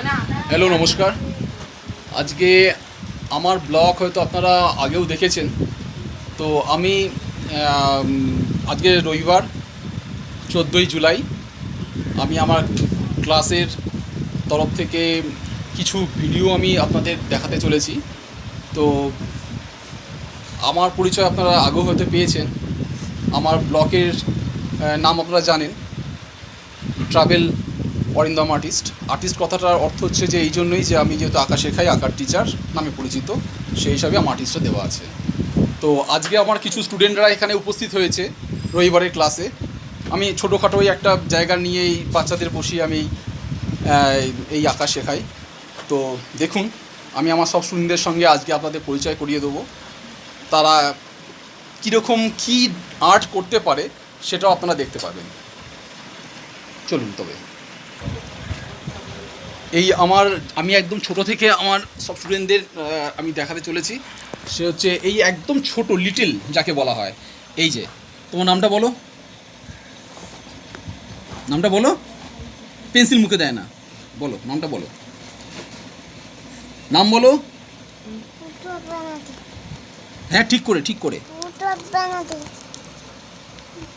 Hello, নমস্কার। আজকে আমার ব্লগ হয়তো আপনারা আগেও দেখেছেন। তো আমি আজকে রবিবার 14ই জুলাই আমি আমার ক্লাসের তরফ থেকে কিছু ভিডিও আমি আপনাদের দেখাতে চলেছি। তো আমার পরিচয় আপনারা আগেও হয়তো পেয়েছেন। আমার ব্লগের নাম আপনারা জানেন, ট্রাভেল অরিন্দম আর্টিস্ট। আর্টিস্ট কথাটার অর্থ হচ্ছে যে এই জন্যই যে আমি যেহেতু আঁকা শেখাই, আঁকার টিচার নামে পরিচিত, সেই হিসাবে আমার আর্টিস্টটা দেওয়া আছে। তো আজকে আমার কিছু স্টুডেন্টরা এখানে উপস্থিত হয়েছে রবিবারের ক্লাসে। আমি ছোটোখাটোই একটা জায়গা নিয়ে এই বাচ্চাদের বসিয়ে আমি এই আঁকা শেখাই। তো দেখুন, আমি আমার সব স্টুডেন্টদের সঙ্গে আজকে আপনাদের পরিচয় করিয়ে দেবো। তারা কীরকম কী আর্ট করতে পারে সেটাও আপনারা দেখতে পাবেন। চলুন তবে। আমি একদম ছোট থেকে আমার সব স্টুডেন্টদের আমি দেখাতে চলেছি। সে হচ্ছে এই একদম ছোট লিটিল যাকে বলা হয়। এই যে তোমার নামটা বলো, নামটা বলো। পেন্সিল মুখে দেয় না, বলো নামটা বলো, নাম বলো। হ্যাঁ, ঠিক করে ঠিক করে।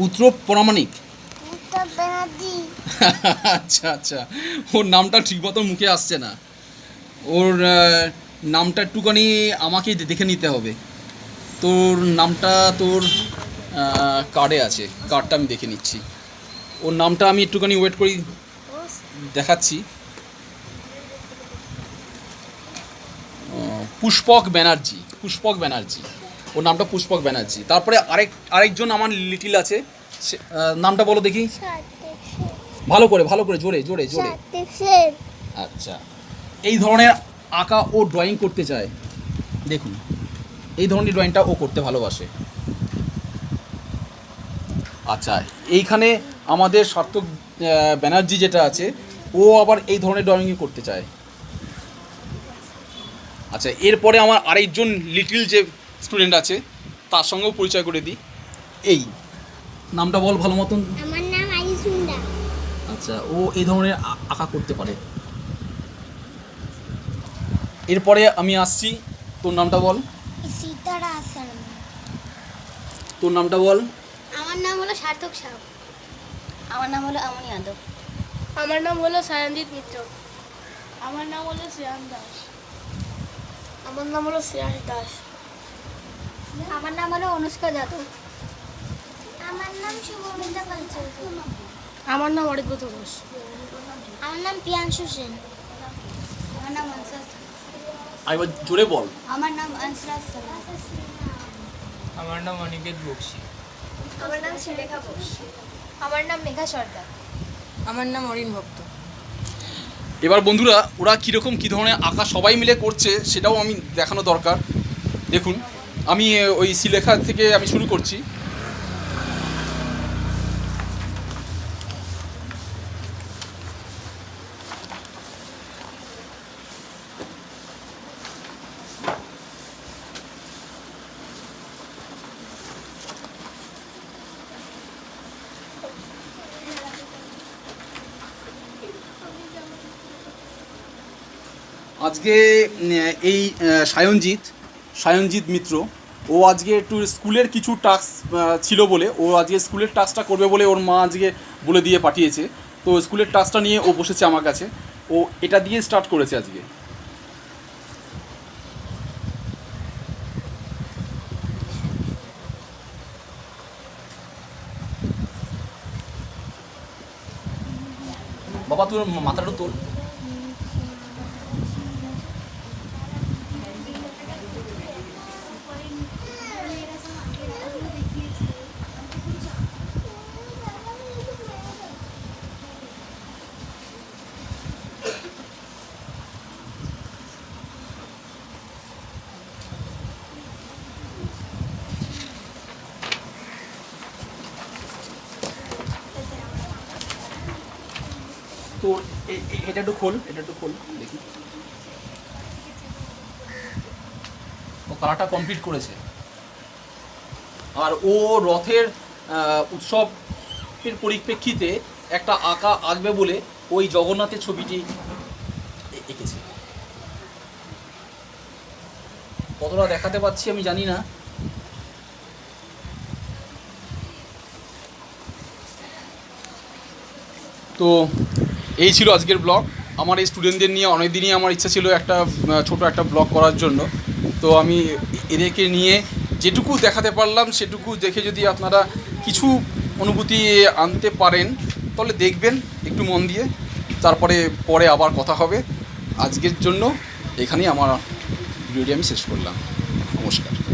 উত্তর প্রামাণিক। আচ্ছা আচ্ছা, ওর নামটা ঠিক মতো মুখে আসছে না। ওর নামটা একটুখানি আমাকেই দেখে নিতে হবে। তোর নামটা তোর কার্ডে আছে, কার্ডটা আমি দেখে নিচ্ছি। ওর নামটা আমি একটুখানি ওয়েট করি, দেখাচ্ছি। পুষ্পক ব্যানার্জি, পুষ্পক ব্যানার্জি। ওর নামটা পুষ্পক ব্যানার্জি। তারপরে আরেকজন আমার লিটিল আছে, নামটা বলো দেখি। ভালো করে ভালো করে, জোরে জোরে জোরে। আচ্ছা, এই ধরনের আঁকা ও ড্রয়িং করতে চায়। দেখুন, এই ধরনের ড্রয়িংটা ও করতে ভালোবাসে। আচ্ছা, এইখানে আমাদের সার্থক ব্যানার্জি যেটা আছে, ও আবার এই ধরনের ড্রয়িংই করতে চায়। আচ্ছা, এরপরে আমার আরেকজন লিটিল যে স্টুডেন্ট আছে তার সঙ্গেও পরিচয় করে দিই। এই নামটা বল ভালো মতন। আমার নাম আইসুন্ডা। আচ্ছা, ও এই ধরনের আঁকা করতে পারে। এরপরে আমি আসছি, তোর নামটা বল। সীতারা শর্মা। তোর নামটা বল। আমার নাম হলো সার্থক সাহ। আমার নাম হলো আমনি যাদব। আমার নাম হলো সায়নজিৎ মিত্র। আমার নাম হলো শ্রেয়ান দাস। আমার নাম হলো শ্রেয়াস দাস। আমার নাম হলো অনুষ্কা যাদব। আমার নাম শুভমিতা পালচৌধুরী। আমার নাম অরিব্রত ঘোষ। আমার নাম পিয়াংশু সেন। আমার নাম আনসার। আরেকবার জোরে বল। আমার নাম আনসরাত সালমা। আমার নাম অনিকেত বক্সি। আমার নাম সুলেখা ঘোষ। আমার নাম মেঘা সর্দার। আমার নাম অরিন ভক্ত। এবার বন্ধুরা, ওরা কীরকম কী ধরনের আঁকা সবাই মিলে করছে সেটাও আমি দেখানো দরকার। দেখুন, আমি ওই শিলেখা থেকে আমি শুরু করছি। আজকে এই সায়নজিৎ মিত্র, ও আজকে একটু স্কুলের কিছু টাস্ক ছিল বলে, ও আজকে স্কুলের টাস্কটা করবে বলে ওর মা আজকে বলে দিয়ে পাঠিয়েছে। তো স্কুলের টাস্কটা নিয়ে ও বসেছে আমার কাছে, ও এটা দিয়ে স্টার্ট করেছে আজকে। বাবা, তোর মাথাটা তোল। তোর এটা একটু খোল, এটা একটু খোল দেখি। ও কালারটা কমপ্লিট করেছে। আর ও রথের উৎসবের পরিপ্রেক্ষিতে একটা আঁকা আঁকবে বলে ওই জগন্নাথের ছবিটি এঁকেছে। কতটা দেখাতে পাচ্ছি আমি জানি না। তো এই ছিল আজকের ব্লগ। আমার এই স্টুডেন্টদের নিয়ে অনেক দিনই আমার ইচ্ছা ছিল একটা ছোট একটা ব্লগ করার জন্য। তো আমি এদেরকে নিয়ে যেটুকু দেখাতে পারলাম সেটুকু দেখে যদি আপনারা কিছু অনুভূতি আনতে পারেন তাহলে দেখবেন একটু মন দিয়ে, তারপরে পরে আবার কথা হবে। আজকের জন্য এখানেই আমার ভিডিওটি আমি শেষ করলাম। নমস্কার।